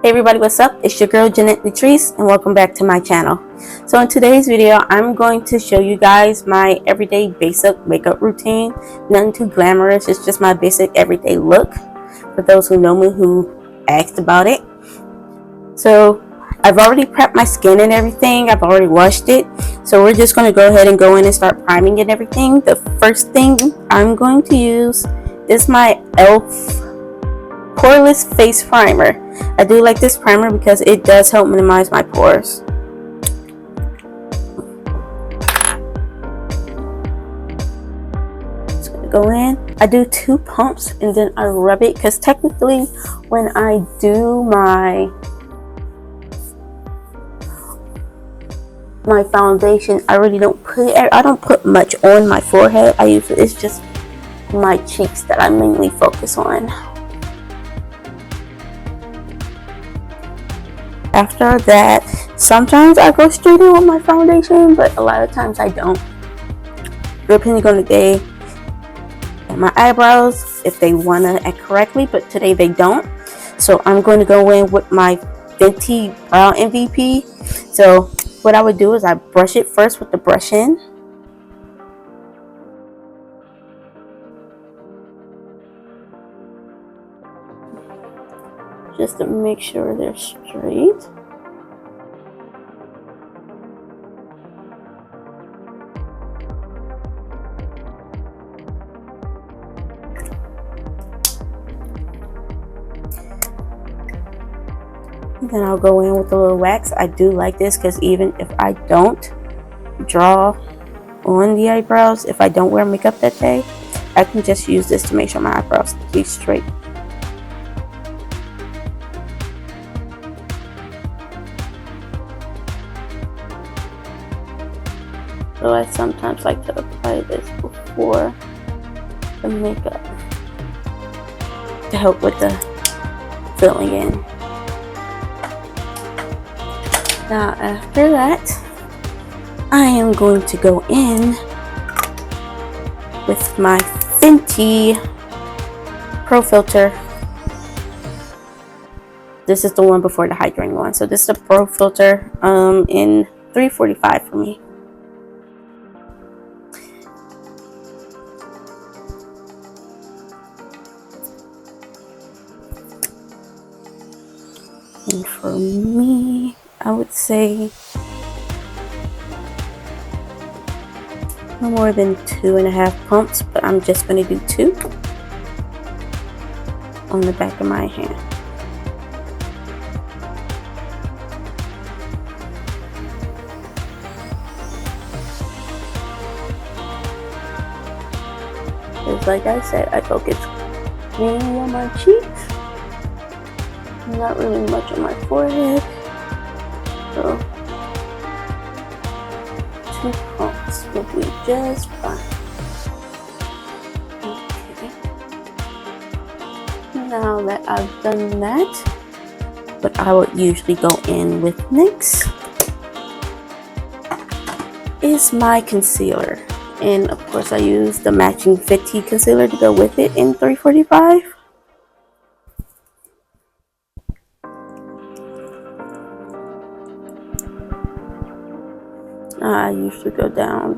Hey everybody, what's up? It's your girl Jeanette Latrice and welcome back to my channel. So in today's video, I'm going to show you guys my everyday basic makeup routine. Nothing too glamorous, it's just my basic everyday look for those who know me who asked about it. So I've already prepped my skin and everything. I've already washed it. So we're just going to go ahead and go in and start priming and everything. The first thing I'm going to use is my e.l.f. Poreless Face Primer. I do like this primer because it does help minimize my pores. Just gonna go in. I do 2 pumps and then I rub it because technically when I do my foundation, I really don't put much on my forehead. It's just my cheeks that I mainly focus on. After that, sometimes I go straight in with my foundation, but a lot of times I don't, depending on the day. And my eyebrows, if they want to act correctly, but today they don't. So I'm going to go in with my Fenty Brow MVP. So what I would do is I brush it first with the brush in. Just to make sure they're straight. And then I'll go in with a little wax. I do like this because even if I don't draw on the eyebrows, if I don't wear makeup that day, I can just use this to make sure my eyebrows stay straight. So I sometimes like to apply this before the makeup to help with the filling in. Now after that, I am going to go in with my Fenty Pro Filter. This is the one before the hydrating one. So this is the Pro Filter in 345 for me. And for me, I would say no more than 2.5 pumps, but I'm just going to do 2 on the back of my hand. Because like I said, I focus mainly on my cheeks. Not really much on my forehead, so 2 pumps will be just fine. Okay. Now that I've done that, what I would usually go in with next is my concealer, and of course I use the matching Fenty concealer to go with it in 345. I usually go down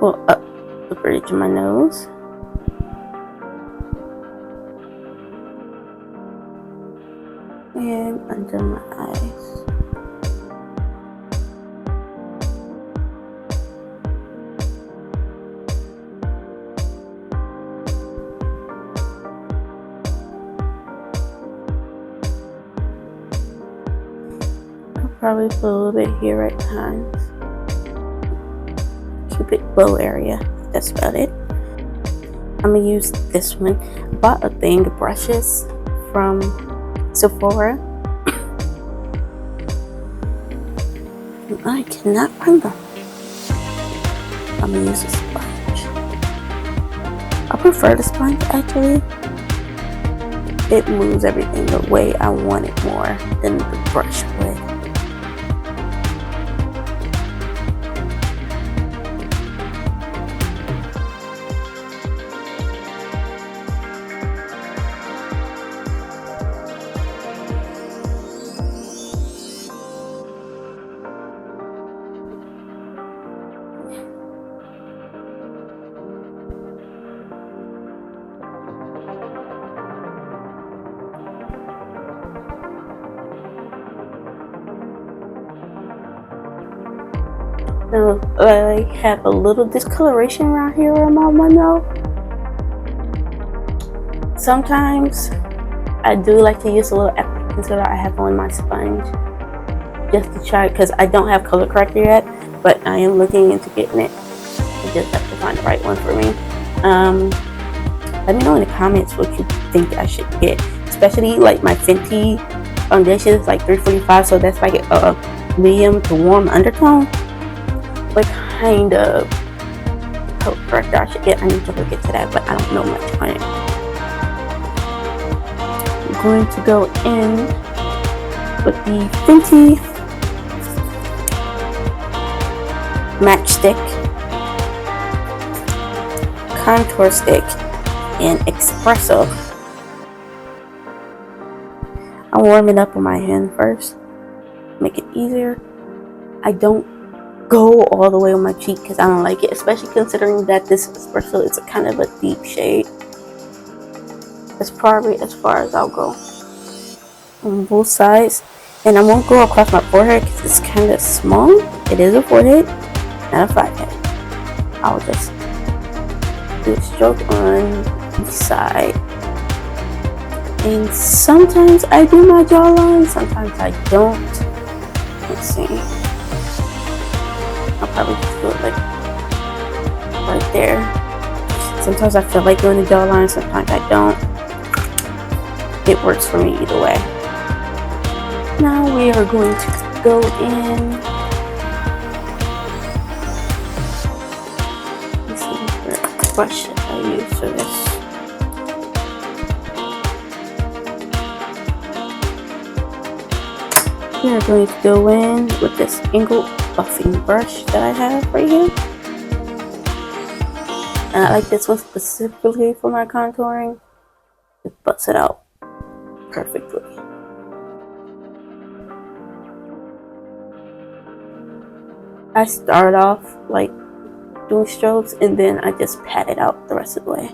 up the bridge of my nose. And under my eyes. Probably put a little bit here at times. Keep it low area. That's about it. I'm gonna use this one. I bought a thing of brushes from Sephora. And I cannot find them. I'm gonna use a sponge. I prefer the sponge actually. It moves everything the way I want it more than the brush would. Now I have a little discoloration around here on my window. Sometimes I do like to use a little active concealer I have on my sponge just to try, because I don't have color corrector yet, but I am looking into getting it. I just have to find the right one for me. Let me know in the comments what you think I should get, especially like my Fenty foundation is like 345, so that's like a medium to warm undertone. What kind of color corrector I should get? I need to look into that, but I don't know much on it. I'm going to go in with the Fenty Matchstick Contour Stick and Espresso. I'm warming up on my hand first, make it easier. I don't go all the way on my cheek because I don't like it, especially considering that this espresso is a kind of a deep shade. That's probably as far as I'll go on both sides, and I won't go across my forehead because it's kind of small. It is a forehead, not a flat head. I'll just do a stroke on each side, and sometimes I do my jawline, sometimes I don't. Let's see. I'll probably just do it like right there. Sometimes I feel like doing the jawline, sometimes I don't. It works for me either way. Now we are going to go in. Let's see what brush I use for this. We are going to go in with this angled buffing brush that I have right here. And I like this one specifically for my contouring. It buffs it out perfectly. I start off like doing strokes and then I just pat it out the rest of the way.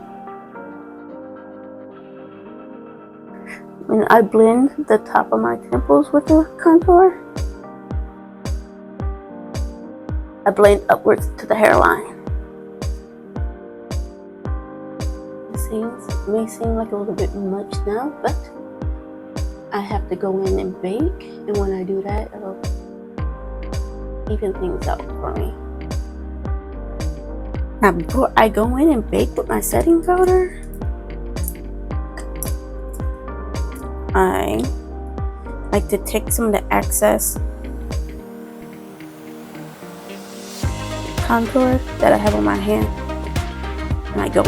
And I blend the top of my temples with the contour. I blend upwards to the hairline. It may seem like a little bit much now, but I have to go in and bake, and when I do that, it'll even things out for me. Now before I go in and bake with my setting powder, I like to take some of the excess contour that I have on my hand, and I go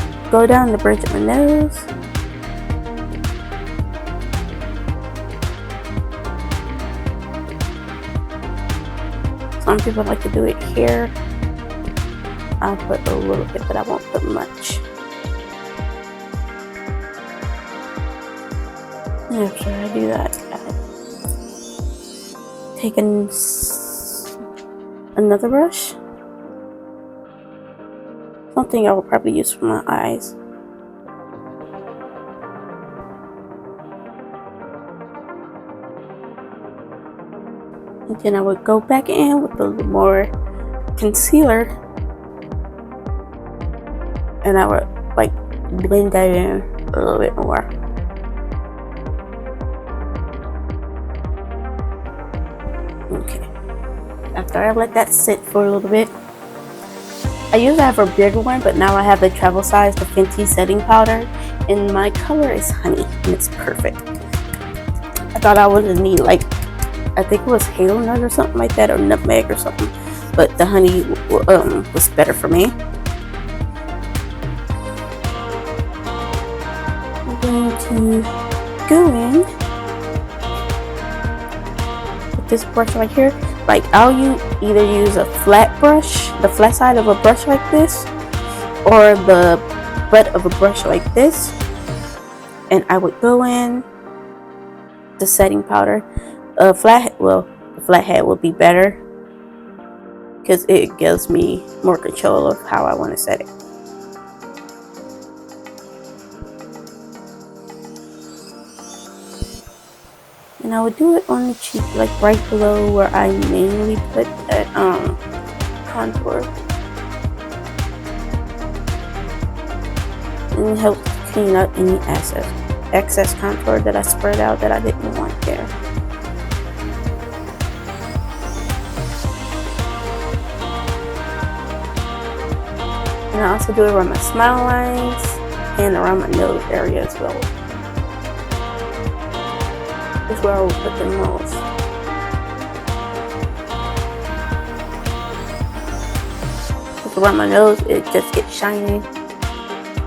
down the bridge of my nose. Some people like to do it here. I'll put a little bit, but I won't put much. And after I do that, I take another brush. Something I will probably use for my eyes. And then I would go back in with a little more concealer, and I would like blend that in a little bit more. Okay. After I let that sit for a little bit, I usually have a bigger one, but now I have the travel size, the Fenty setting powder, and my color is honey, and it's perfect. I thought I would need like, I think it was hazelnut or something like that, or nutmeg or something, but the honey was better for me. I'm going to go in with this brush right here. Like I'll either use a flat brush, the flat side of a brush like this, or the butt of a brush like this, and I would go in the setting powder. The flat head would be better because it gives me more control of how I want to set it. And I would do it on the cheek, like right below where I mainly put that contour. And it helps clean up any excess contour that I spread out that I didn't want there. And I also do it around my smile lines and around my nose area as well. This is where I will put the most. Because around my nose, it just gets shiny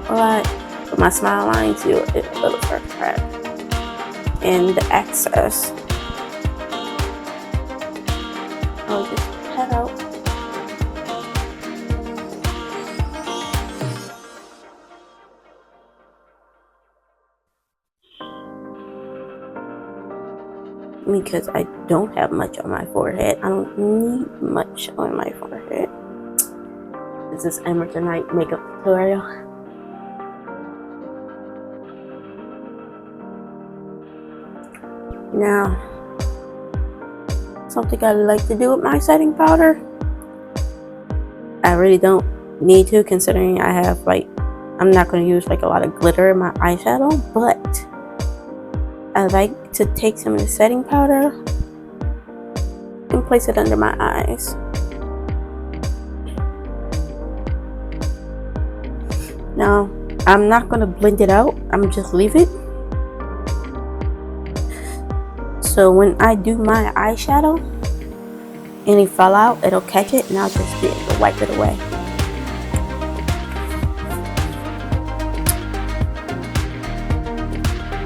a lot. But my smile lines, it will start to crack. And the excess, I'll just pat out. Because I don't have much on my forehead. I don't need much on my forehead. This is Amateur Night makeup tutorial. Now, something I like to do with my setting powder. I really don't need to, considering I have I'm not going to use a lot of glitter in my eyeshadow, but I like to take some of the setting powder and place it under my eyes. Now, I'm not going to blend it out. I'm just leave it. So when I do my eyeshadow, any fallout, it'll catch it, and I'll just be able to wipe it away.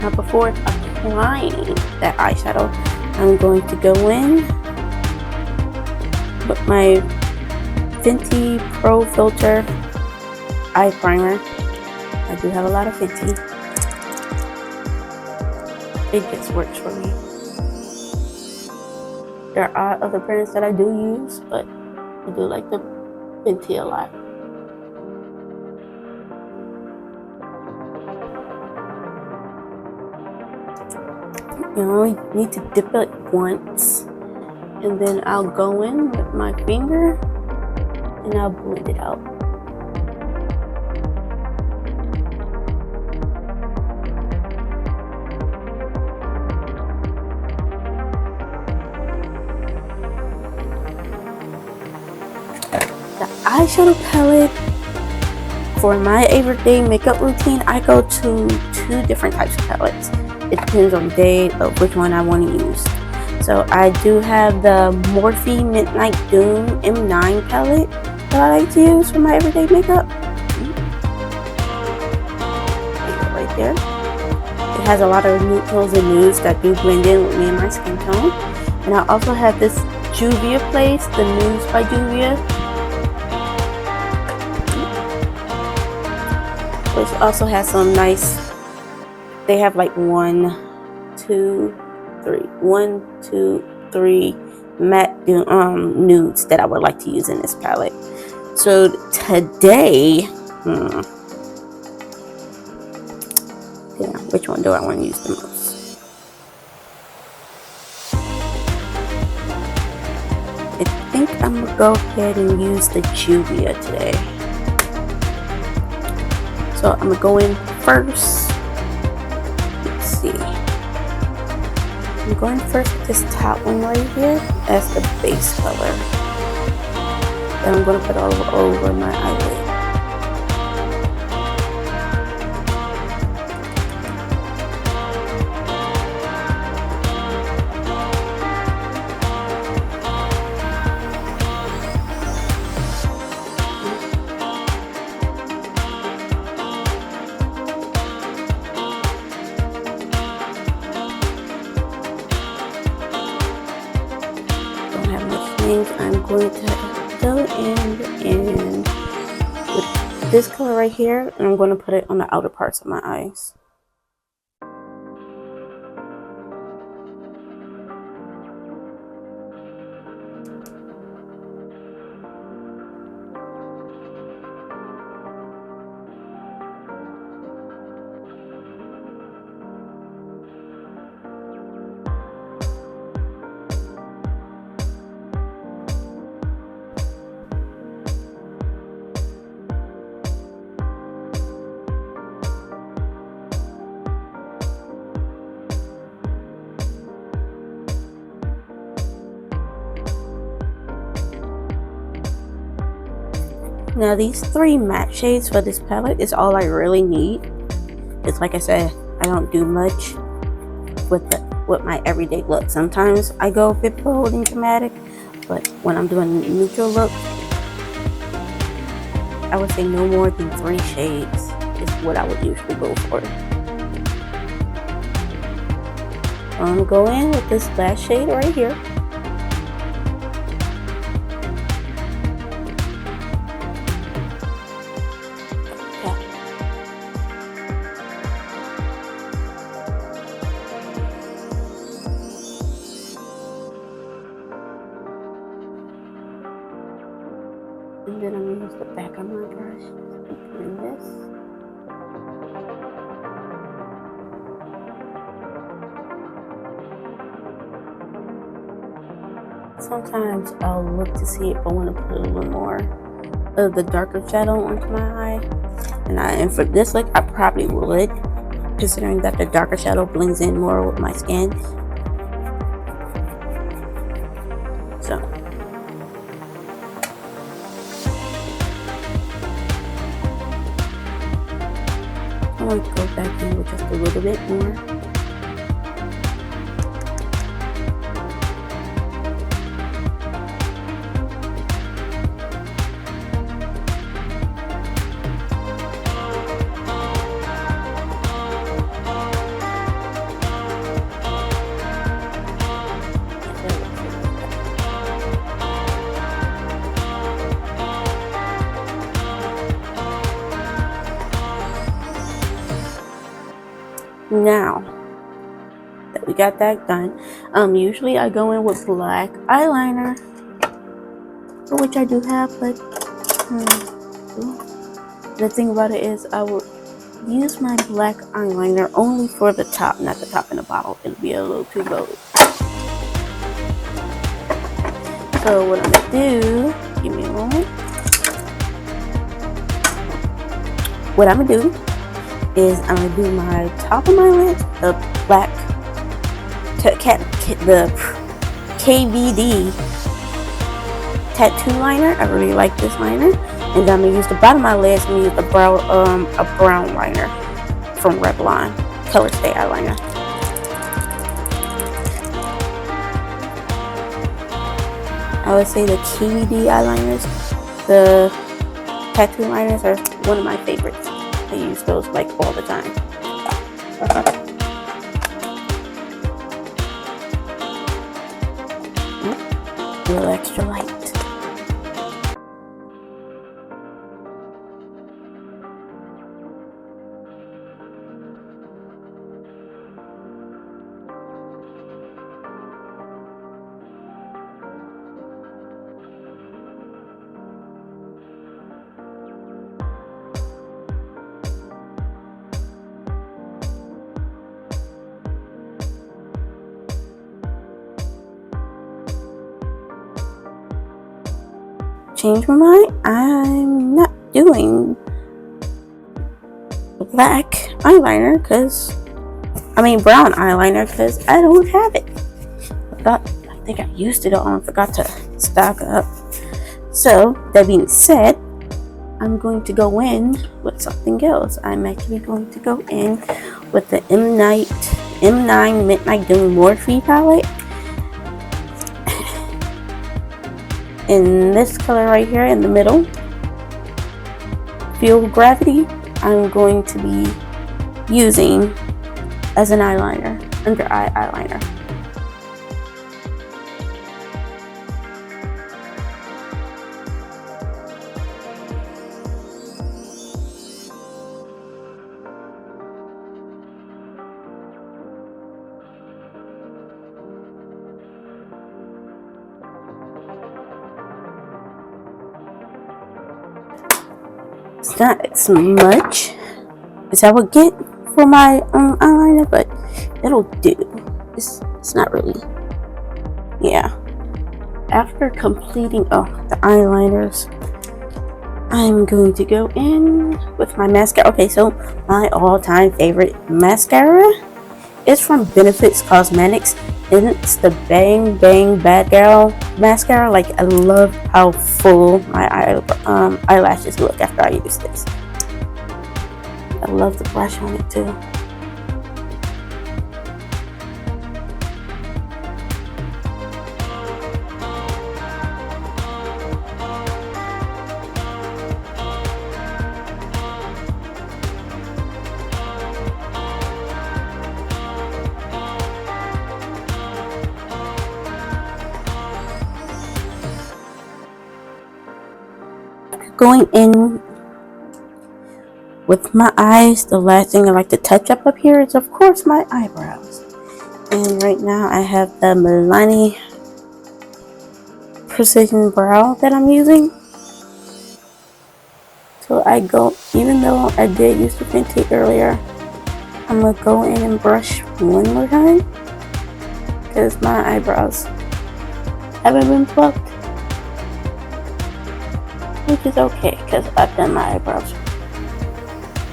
Now, before applying that eyeshadow, I'm going to go in with my Fenty Pro Filter eye primer. I do have a lot of Fenty. It just works for me. There are other brands that I do use, but I do like the Fenty a lot. You only need to dip it once, and then I'll go in with my finger and I'll blend it out. The eyeshadow palette for my everyday makeup routine, I go to 2 different types of palettes. It depends on the day of which one I want to use. So I do have the Morphe Midnight Doom M9 palette that I like to use for my everyday makeup. Right there. It has a lot of neutrals and nudes that do blend in with me and my skin tone. And I also have this Juvia Place, the Nudes by Juvia, which also has some nice, they have 1, 2, 3 matte nudes that I would like to use in this palette. So today, which one do I want to use the most? I think I'm gonna go ahead and use the Juvia today. So I'm gonna go in first. Let's see. I'm going first with this top one right here as the base color. Then I'm gonna put it all over my eyelid. I'm going to go in with this color right here, and I'm going to put it on the outer parts of my eyes. Now these 3 matte shades for this palette is all I really need. It's like I said, I don't do much with my everyday look. Sometimes I go a bit bold and dramatic, but when I'm doing a neutral look, I would say no more than 3 shades is what I would usually go for. I'm gonna go in with this last shade right here. And then I'm gonna use the back of my brush and this. Sometimes I'll look to see if I want to put a little more of the darker shadow onto my eye. And for this look, I probably would, considering that the darker shadow blends in more with my skin. So. I'm going to go back in with just a little bit more. Now that we got that done, usually I go in with black eyeliner, for which I do have, but the thing about it is I will use my black eyeliner only for the top, not the top in the bottle. It'll be a little too bold. So what I'm gonna do, give me a moment. What I'm gonna do is I'm gonna do my top of my lid, the black, the KVD tattoo liner. I really like this liner, and then I'm gonna use the bottom of my lid. I'm gonna use the a brown liner from Revlon, Color Stay eyeliner. I would say the KVD eyeliners, the tattoo liners, are one of my favorites. I use those like all the time. A little extra light. Change my mind. I'm not doing black eyeliner brown eyeliner, because I don't have it. I think I used it all and forgot to stock up. So that being said, I'm going to go in with something else. I'm actually going to go in with the M9 Midnight Doom Morphe palette. In this color right here in the middle, Feel Gravity, I'm going to be using as an eyeliner, under eye eyeliner. It's not as much as I would get for my eyeliner, but it'll do. It's not really, yeah. After completing the eyeliners, I'm going to go in with my mascara. Okay, so my all-time favorite mascara is from Benefits Cosmetics, and it's the Bang Bang Bad Girl mascara. Like, I love how full my eyelashes look after I use this. I love the brush on it too. Going in with my eyes, the last thing I like to touch up here is, of course, my eyebrows. And right now I have the Milani Precision Brow that I'm using. So I go, even though I did use the Fenty earlier, I'm going to go in and brush one more time, because my eyebrows haven't been plucked. Which is okay, because I've done my eyebrows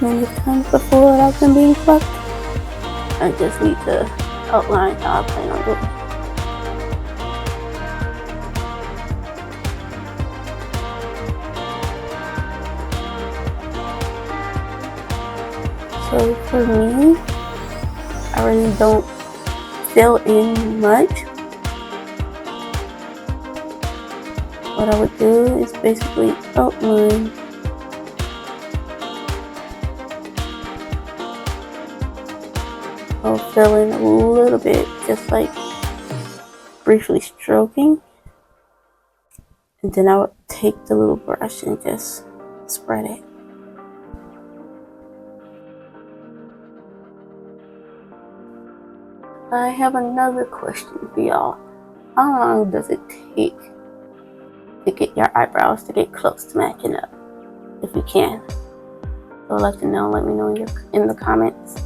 many times before without them being plucked. I just need to outline how I plan on doing it. So for me, I really don't fill in much. What I would do is basically outline. I'll fill in a little bit, just like briefly stroking. And then I would take the little brush and just spread it. I have another question for y'all. How long does it take to get your eyebrows to get close to matching up, if you can? So I'd like to know. Let me know in the comments.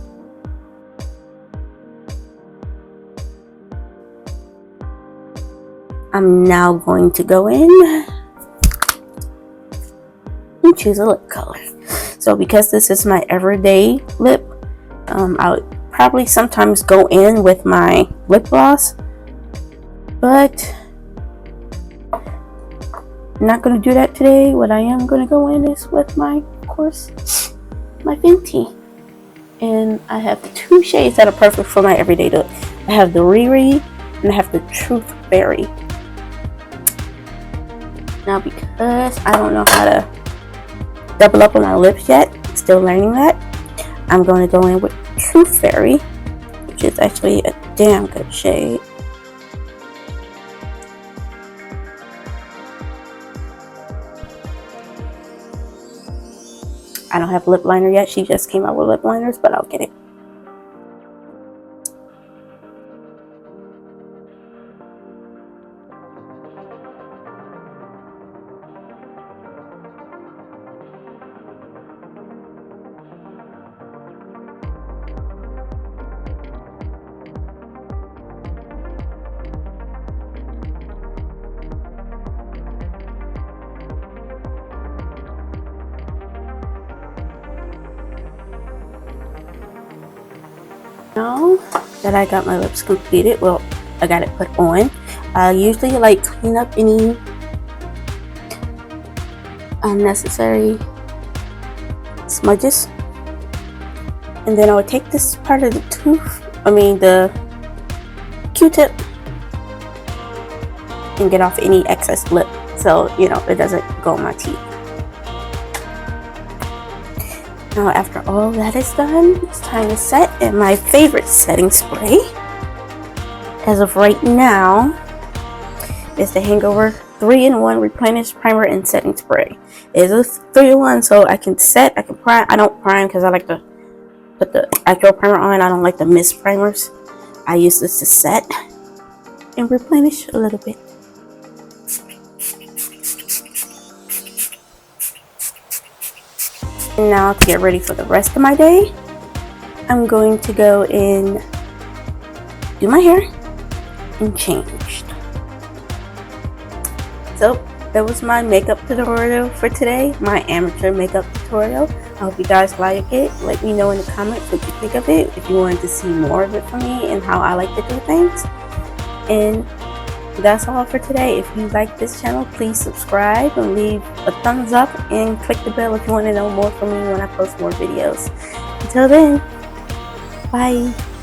I'm now going to go in and choose a lip color. So because this is my everyday lip, I would probably sometimes go in with my lip gloss, but I'm not going to do that today. What I am going to go in is with my, of course, my Fenty. And I have two shades that are perfect for my everyday look. I have the Riri and I have the Truth Fairy. Now, because I don't know how to double up on my lips yet, still learning that, I'm going to go in with Truth Fairy, which is actually a damn good shade. I don't have lip liner yet. She just came out with lip liners, but I'll get it. Now that I got my lips completed, well, I got it put on, I usually like clean up any unnecessary smudges, and then I would take this part of the the Q-tip, and get off any excess lip, so you know it doesn't go on my teeth. Now after all that is done, it's time to set, and my favorite setting spray as of right now is the Hangover 3-in-1 Replenish Primer and Setting Spray. It is a 3-in-1, so I can set, I can prime. I don't prime because I like to put the actual primer on. I don't like the mist primers. I use this to set and replenish a little bit. And now to get ready for the rest of my day, I'm going to go and do my hair and change. So that was my makeup tutorial for today, my amateur makeup tutorial. I hope you guys like it. Let me know in the comments what you think of it, if you wanted to see more of it from me and how I like to do things. And that's all for today. If you like this channel, please subscribe and leave a thumbs up and click the bell if you want to know more from me when I post more videos. Until then, bye.